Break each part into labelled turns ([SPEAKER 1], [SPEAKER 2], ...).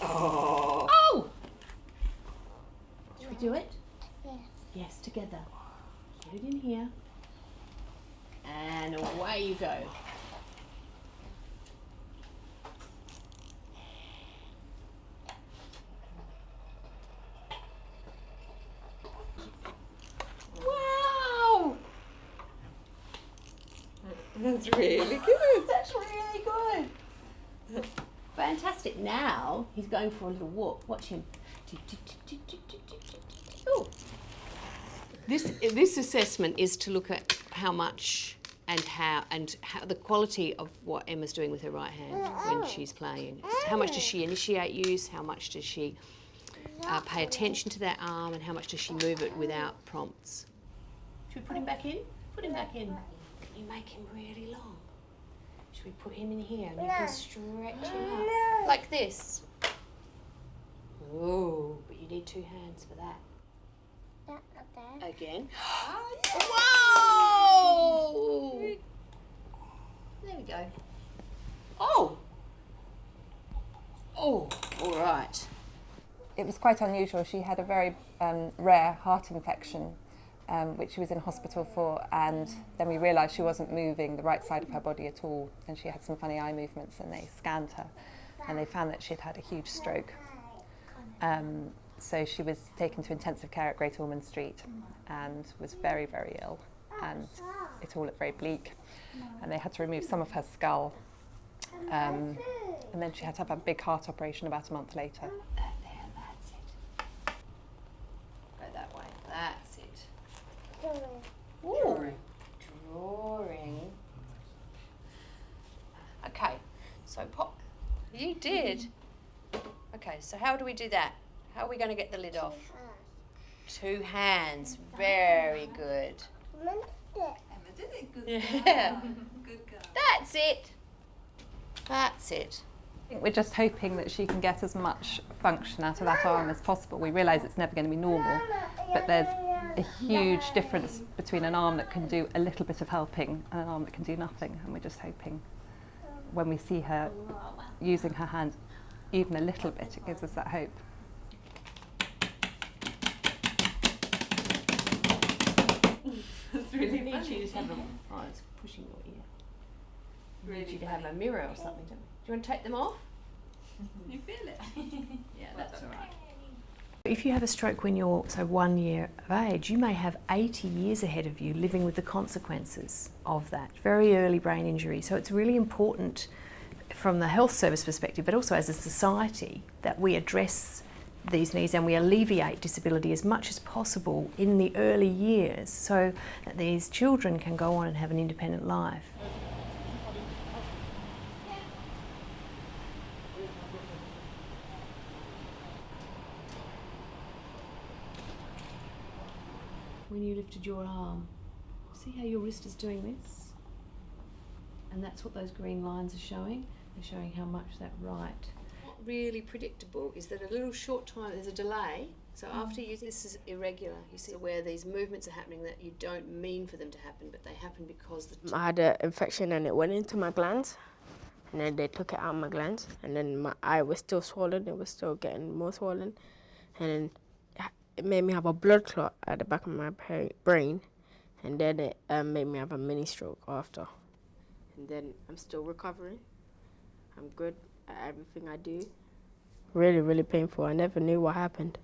[SPEAKER 1] Oh!
[SPEAKER 2] Oh! Should we do it?
[SPEAKER 3] Yes.
[SPEAKER 2] Yes, together. Put it in here. And away you go. Wow!
[SPEAKER 1] That's really good.
[SPEAKER 2] That's really good. Fantastic. Now he's going for a little walk. Watch him. Oh. This assessment is to look at how much and how the quality of what Emma's doing with her right hand when she's playing. How much does she initiate use? How much does she pay attention to that arm? And how much does she move it without prompts? Should we put him back in? Put him back in. Can you make him really long? Should we put him in here and you can stretch him up like this? Oh, but you need 2 hands for that. Again. Whoa! There we go. Oh! Oh, all right.
[SPEAKER 4] It was quite unusual. She had a very rare heart infection, which she was in hospital for, and then we realised she wasn't moving the right side of her body at all, and she had some funny eye movements, and they scanned her, and they found that she'd had a huge stroke. So she was taken to intensive care at Great Ormond Street and was very, very ill, and it all looked very bleak. And they had to remove some of her skull, and then she had to have a big heart operation about a month later.
[SPEAKER 2] That there, that's it. Go that way, that's it. Ooh, drawing. Okay, so pop. You did. Okay, so how do we do that? How are we going to get the lid off? 2 hands. Very good.
[SPEAKER 3] Emma
[SPEAKER 1] did it. Good
[SPEAKER 2] Yeah.
[SPEAKER 1] Good girl.
[SPEAKER 2] That's it. That's it.
[SPEAKER 4] I think we're just hoping that she can get as much function out of that arm as possible. We realise it's never going to be normal, but there's a huge difference between an arm that can do a little bit of helping and an arm that can do nothing, and we're just hoping when we see her using her hand even a little bit, it gives us that hope.
[SPEAKER 1] That's really
[SPEAKER 2] Need
[SPEAKER 1] funny.
[SPEAKER 2] you to have it's pushing your ear. We need you to have a mirror or something, don't we? Do you want to take them off?
[SPEAKER 1] You feel it?
[SPEAKER 2] Yeah, that's all right. If you have a stroke when you're 1 year of age, you may have 80 years ahead of you living with the consequences of that. Very early brain injury. So it's really important from the health service perspective, but also as a society, that we address these needs and we alleviate disability as much as possible in the early years so that these children can go on and have an independent life. When you lifted your arm, see how your wrist is doing this? And that's what those green lines are showing. They're showing how much that right. Not really predictable is that a little short time, there's a delay. So after you, this is irregular. You see where these movements are happening that you don't mean for them to happen, but they happen because
[SPEAKER 5] I had an infection and it went into my glands, and then they took it out of my glands, and then my eye was still swollen. It was still getting more swollen, and then it made me have a blood clot at the back of my brain, and then it made me have a mini stroke after. And then I'm still recovering. I'm good at everything I do. Really, really painful. I never knew what happened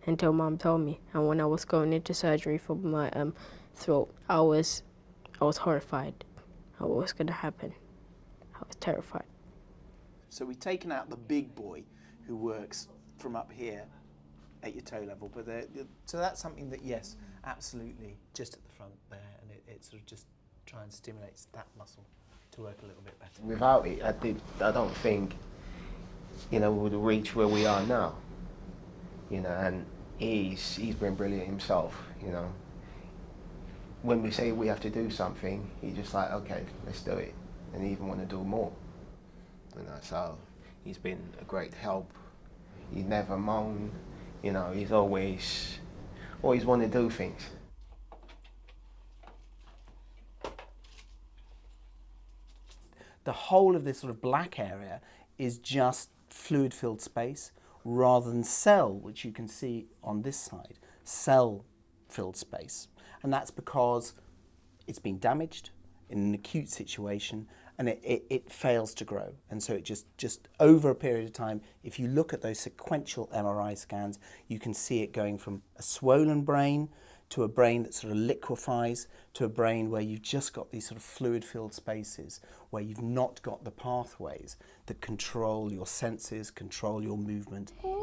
[SPEAKER 5] until Mom told me. And when I was going into surgery for my throat, I was horrified at what was going to happen. I was terrified.
[SPEAKER 6] So we've taken out the big boy who works from up here at your toe level, but so that's something that, yes, absolutely, just at the front there, and it sort of just try and stimulates that muscle to work a little bit better.
[SPEAKER 7] Without it, I don't think, we would reach where we are now, and he's been brilliant himself, When we say we have to do something, he's just like, okay, let's do it, and he even want to do more, so he's been a great help. He never moaned, he's always want to do things.
[SPEAKER 6] The whole of this sort of black area is just fluid-filled space, rather than cell, which you can see on this side, cell-filled space. And that's because it's been damaged in an acute situation, and it fails to grow. And so it just over a period of time, if you look at those sequential MRI scans, you can see it going from a swollen brain to a brain that sort of liquefies, to a brain where you've just got these sort of fluid-filled spaces, where you've not got the pathways that control your senses, control your movement.
[SPEAKER 3] Yeah,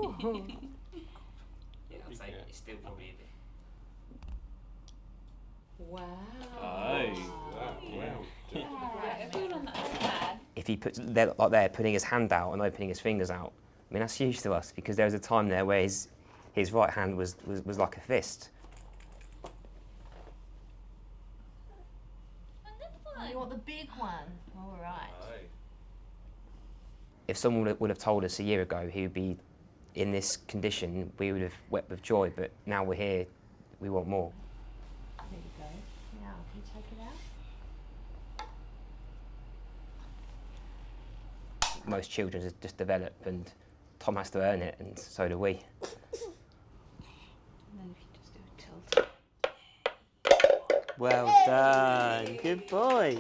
[SPEAKER 3] I'd say it's still probably a bit.
[SPEAKER 1] Wow.
[SPEAKER 3] If he puts like there, putting his hand out and opening his fingers out, I mean that's huge to us, because there was a time there where his right hand was like a fist.
[SPEAKER 2] You want the big one? All right.
[SPEAKER 3] If someone would have told us a year ago he would be in this condition, we would have wept with joy, but now we're here, we want more.
[SPEAKER 2] There you go. Now, can you take it out?
[SPEAKER 3] Most children just develop, and Tom has to earn it, and so do we.
[SPEAKER 2] And then if you just do a tilt.
[SPEAKER 6] Well done, good boy.